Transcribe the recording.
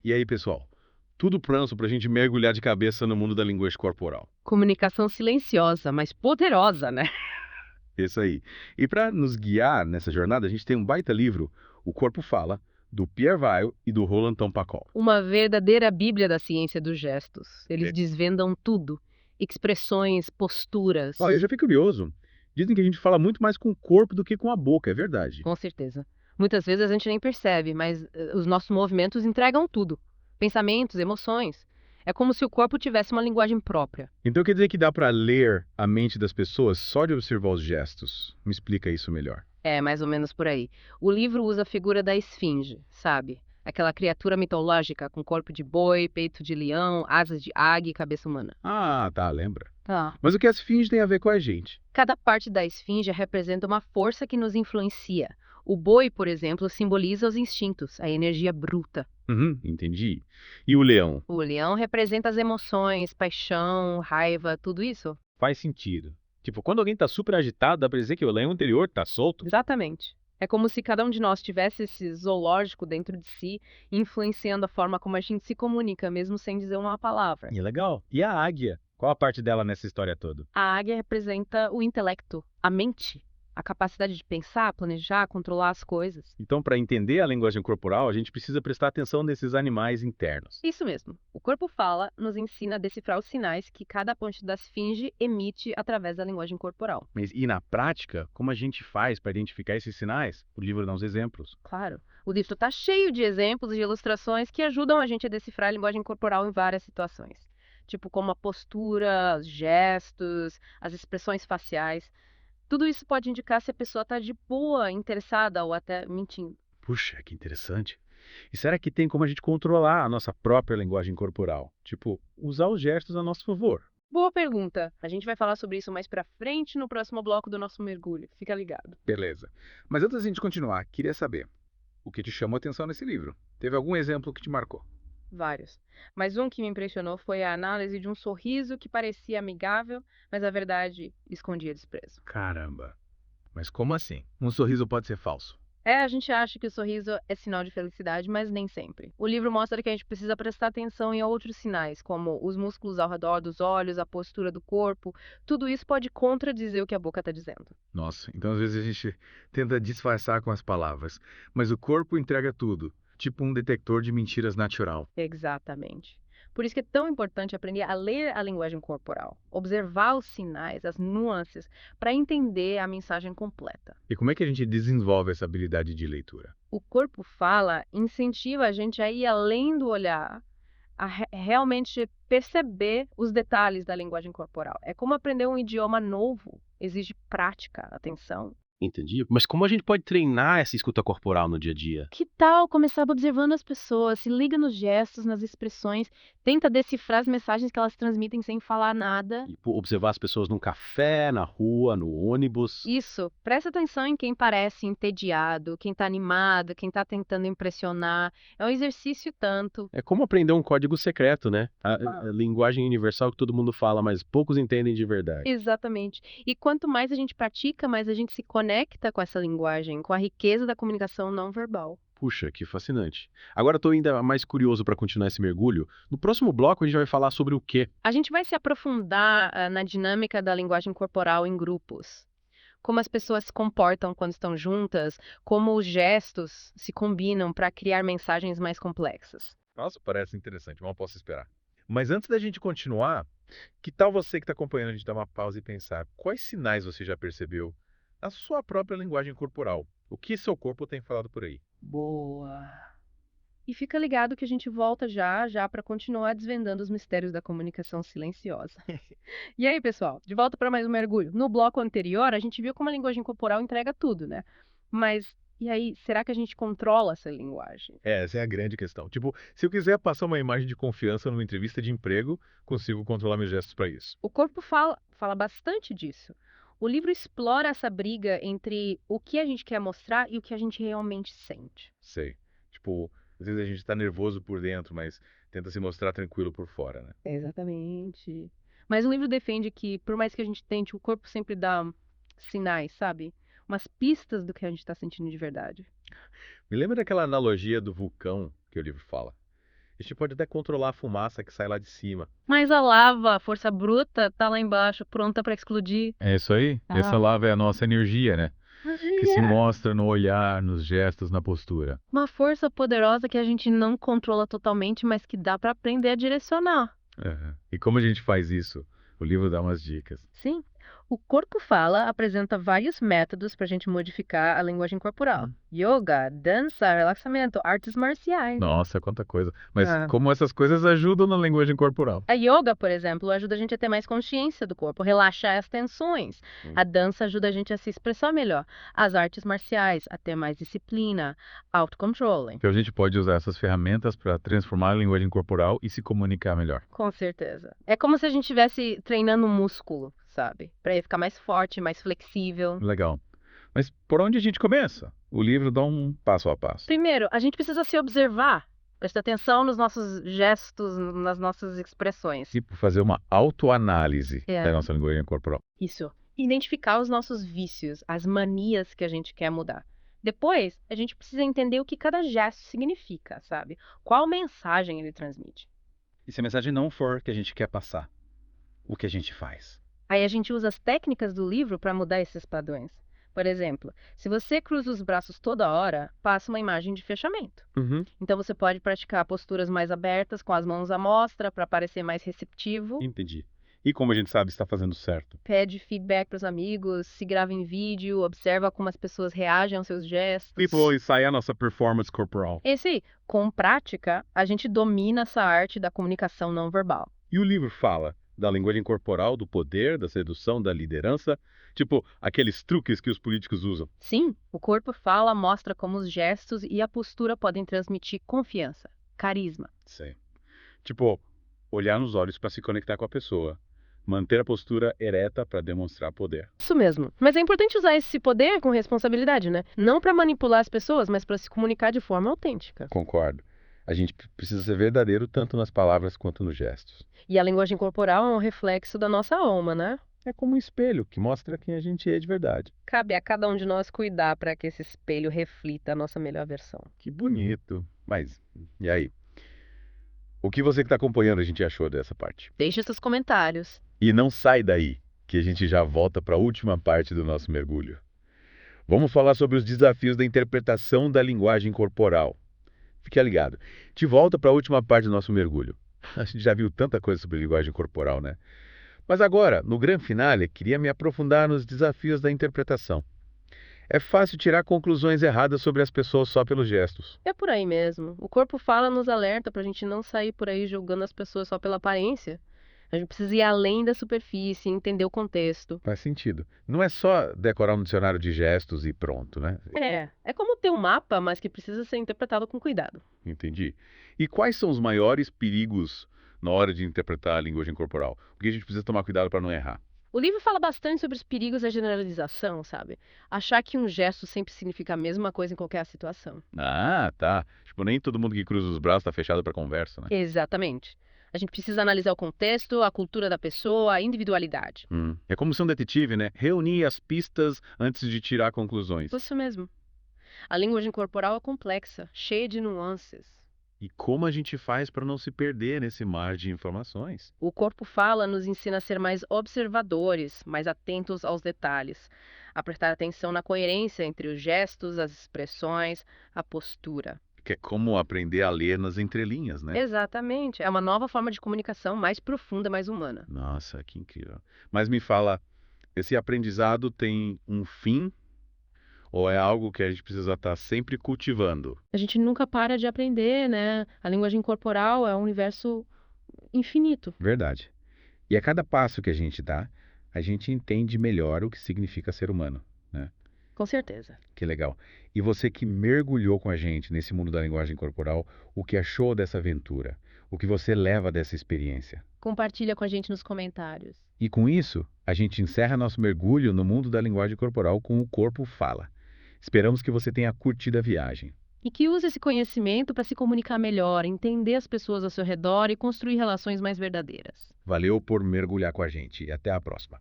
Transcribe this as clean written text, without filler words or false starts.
E aí, pessoal? Tudo pronto para a gente mergulhar de cabeça no mundo da linguagem corporal. Comunicação silenciosa, mas poderosa, né? Isso aí. E para nos guiar nessa jornada, a gente tem um baita livro, O Corpo Fala, do Pierre Weil e do Roland Tampacol. Uma verdadeira bíblia da ciência dos gestos. Eles É. desvendam tudo. Expressões, Ó, eu posturas. já fiquei curioso. Dizem que a gente fala muito mais com o corpo do que com a boca, é verdade. Com certeza. Muitas vezes a gente nem percebe, mas os nossos movimentos entregam tudo. Pensamentos, emoções. É como se o corpo tivesse uma linguagem própria. Então quer dizer que dá para ler a mente das pessoas só de observar os gestos? Me explica isso melhor. É, mais ou menos por aí. O livro usa a figura da esfinge, sabe? Aquela criatura mitológica com corpo de boi, peito de leão, asas de águia e cabeça humana. Ah, tá, lembra. Tá. Mas o que as finge tem a ver com a gente? Cada parte da esfinge representa uma força que nos influencia. O boi, por exemplo, simboliza os instintos, a energia bruta. Uhum, entendi. E o leão? O leão representa as emoções, paixão, raiva, tudo isso. Faz sentido. Tipo, quando alguém tá super agitado, dá pra dizer que o leão interior tá solto? Exatamente. É como se cada um de nós tivesse esse zoológico dentro de si, influenciando a forma como a gente se comunica, mesmo sem dizer uma palavra. E é legal. E a águia? Qual a parte dela nessa história toda? A águia representa o intelecto, a mente, a capacidade de pensar, planejar, controlar as coisas. Então, para entender a linguagem corporal, a gente precisa prestar atenção nesses animais internos. Isso mesmo. O corpo fala nos ensina a decifrar os sinais que cada ponte da esfinge emite através da linguagem corporal. Mas e na prática, como a gente faz para identificar esses sinais? O livro dá uns exemplos. Claro, o livro está cheio de exemplos e ilustrações que ajudam a gente a decifrar a linguagem corporal em várias situações. Tipo como a postura, os gestos, as expressões faciais. Tudo isso pode indicar se a pessoa está de boa, interessada ou até mentindo. Puxa, que interessante. E será que tem como a gente controlar a nossa própria linguagem corporal? Tipo, usar os gestos a nosso favor. Boa pergunta. A gente vai falar sobre isso mais pra frente no próximo bloco do nosso mergulho. Fica ligado. Beleza. Mas antes da gente continuar, queria saber, o que te chamou a atenção nesse livro? Teve algum exemplo que te marcou? Vários. Mas um que me impressionou foi a análise de um sorriso que parecia amigável, mas na verdade escondia desprezo. Caramba. Mas como assim? Um sorriso pode ser falso. É, a gente acha que o sorriso é sinal de felicidade, mas nem sempre. O livro mostra que a gente precisa prestar atenção em outros sinais, como os músculos ao redor dos olhos, a postura do corpo. Tudo isso pode contradizer o que a boca está dizendo. Nossa, então às vezes a gente tenta disfarçar com as palavras, mas o corpo entrega tudo, tipo um detector de mentiras natural. Exatamente. Por isso que é tão importante aprender a ler a linguagem corporal, observar os sinais, as nuances, para entender a mensagem completa. E como é que a gente desenvolve essa habilidade de leitura? O corpo fala incentiva a gente a ir além do olhar, a realmente perceber os detalhes da linguagem corporal. É como aprender um idioma novo, exige prática, atenção. Entendi. Mas como a gente pode treinar essa escuta corporal no dia a dia? Que tal começar observando as pessoas, se liga nos gestos, nas expressões, tenta decifrar as mensagens que elas transmitem sem falar nada. Tipo, observar as pessoas num café, na rua, no ônibus. Isso, presta atenção em quem parece entediado, quem está animado, quem está tentando impressionar. É um exercício tanto. É como aprender um código secreto, né? A linguagem universal que todo mundo fala, mas poucos entendem de verdade. Exatamente. E quanto mais a gente pratica, mais a gente se conecta com essa linguagem, com a riqueza da comunicação não verbal. Puxa, que fascinante. Agora estou ainda mais curioso para continuar esse mergulho. No próximo bloco a gente vai falar sobre o quê? A gente vai se aprofundar na dinâmica da linguagem corporal em grupos. Como as pessoas se comportam quando estão juntas, como os gestos se combinam para criar mensagens mais complexas. Nossa, parece interessante, mal posso esperar. Mas antes da gente continuar, que tal você que está acompanhando a gente dar uma pausa e pensar quais sinais você já percebeu na sua própria linguagem corporal? O que seu corpo tem falado por aí? Boa. E fica ligado que a gente volta já já para continuar desvendando os mistérios da comunicação silenciosa. E aí, pessoal, de volta para mais um mergulho. No bloco anterior, a gente viu como a linguagem corporal entrega tudo, né? Mas e aí, será que a gente controla essa linguagem? Essa é a grande questão. Tipo, se eu quiser passar uma imagem de confiança numa entrevista de emprego, consigo controlar meus gestos para isso. O corpo fala bastante disso. O livro explora essa briga entre o que a gente quer mostrar e o que a gente realmente sente. Sei. Tipo, às vezes a gente está nervoso por dentro, mas tenta se mostrar tranquilo por fora, né? Exatamente. Mas o livro defende que, por mais que a gente tente, o corpo sempre dá sinais, sabe? Umas pistas do que a gente está sentindo de verdade. Me lembra daquela analogia do vulcão que o livro fala. A gente pode até controlar a fumaça que sai lá de cima. Mas a lava, a força bruta, tá lá embaixo, pronta para explodir. É isso aí. Essa lava é a nossa energia, né? Que se mostra no olhar, nos gestos, na postura. Uma força poderosa que a gente não controla totalmente, mas que dá para aprender a direcionar. E como a gente faz isso? O livro dá umas dicas. Sim. O Corpo Fala apresenta vários métodos para a gente modificar a linguagem corporal. Yoga, dança, relaxamento, artes marciais. Nossa, quanta coisa. Mas Ah. como essas coisas ajudam na linguagem corporal? A yoga, por exemplo, ajuda a gente a ter mais consciência do corpo, relaxar as tensões. A dança ajuda a gente a se expressar melhor. As artes marciais, a ter mais disciplina, autocontrole. Que a gente pode usar essas ferramentas para transformar a linguagem corporal e se comunicar melhor. Com certeza. É como se a gente estivesse treinando um músculo, sabe? Para ele ficar mais forte, mais flexível. Legal. Mas por onde a gente começa? O livro dá um passo a passo. Primeiro, a gente precisa se observar. Prestar atenção nos nossos gestos, nas nossas expressões. Tipo, fazer uma autoanálise É. da nossa linguagem corporal. Isso. Identificar os nossos vícios, as manias que a gente quer mudar. Depois, a gente precisa entender o que cada gesto significa, sabe? Qual mensagem ele transmite. E se a mensagem não for que a gente quer passar, o que a gente faz? Aí a gente usa as técnicas do livro para mudar esses padrões. Por exemplo, se você cruza os braços toda hora, passa uma imagem de fechamento. Então você pode praticar posturas mais abertas, com as mãos à mostra, para parecer mais receptivo. Entendi. E como a gente sabe se está fazendo certo? Pede feedback para os amigos, se grava em vídeo, observa como as pessoas reagem aos seus gestos. Tipo, ensaiar a nossa performance corporal. Esse aí, com prática, a gente domina essa arte da comunicação não verbal. E o livro fala da linguagem corporal, do poder, da sedução, da liderança. Tipo, aqueles truques que os políticos usam. Sim, o Corpo Fala mostra como os gestos e a postura podem transmitir confiança, carisma. Sei. Tipo, olhar nos olhos para se conectar com a pessoa. Manter a postura ereta para demonstrar poder. Isso mesmo. Mas é importante usar esse poder com responsabilidade, né? Não para manipular as pessoas, mas para se comunicar de forma autêntica. Concordo. A gente precisa ser verdadeiro tanto nas palavras quanto nos gestos. E a linguagem corporal é um reflexo da nossa alma, né? É como um espelho que mostra quem a gente é de verdade. Cabe a cada um de nós cuidar para que esse espelho reflita a nossa melhor versão. Que bonito. Mas, e aí? O que você que está acompanhando a gente achou dessa parte? Deixe seus comentários. E não sai daí, que a gente já volta para a última parte do nosso mergulho. Vamos falar sobre os desafios da interpretação da linguagem corporal. Fique ligado. De volta para a última parte do nosso mergulho. A gente já viu tanta coisa sobre linguagem corporal, né? Mas agora, no grande finale, queria me aprofundar nos desafios da interpretação. É fácil tirar conclusões erradas sobre as pessoas só pelos gestos. É por aí mesmo. O Corpo Fala nos alerta para a gente não sair por aí julgando as pessoas só pela aparência. A gente precisa ir além da superfície, entender o contexto. Faz sentido. Não é só decorar um dicionário de gestos e pronto, né? É como ter um mapa, mas que precisa ser interpretado com cuidado. Entendi. E quais são os maiores perigos na hora de interpretar a linguagem corporal? Porque a gente precisa tomar cuidado para não errar. O livro fala bastante sobre os perigos da generalização, sabe? Achar que um gesto sempre significa a mesma coisa em qualquer situação. Ah, tá. Tipo, nem todo mundo que cruza os braços está fechado para conversa, né? Exatamente. A gente precisa analisar o contexto, a cultura da pessoa, a individualidade. É como ser um detetive, né? Reunir as pistas antes de tirar conclusões. Isso mesmo. A linguagem corporal é complexa, cheia de nuances. E como a gente faz para não se perder nesse mar de informações? O Corpo Fala nos ensina a ser mais observadores, mais atentos aos detalhes, a prestar atenção na coerência entre os gestos, as expressões, a postura. Que é como aprender a ler nas entrelinhas, né? Exatamente. É uma nova forma de comunicação mais profunda, mais humana. Nossa, que incrível. Mas me fala, esse aprendizado tem um fim ou é algo que a gente precisa estar sempre cultivando? A gente nunca para de aprender, né? A linguagem corporal é um universo infinito. Verdade. E a cada passo que a gente dá, a gente entende melhor o que significa ser humano, né? Com certeza. Que legal. E você que mergulhou com a gente nesse mundo da linguagem corporal, o que achou dessa aventura? O que você leva dessa experiência? Compartilha com a gente nos comentários. E com isso, a gente encerra nosso mergulho no mundo da linguagem corporal com o Corpo Fala. Esperamos que você tenha curtido a viagem. E que use esse conhecimento para se comunicar melhor, entender as pessoas ao seu redor e construir relações mais verdadeiras. Valeu por mergulhar com a gente e até a próxima.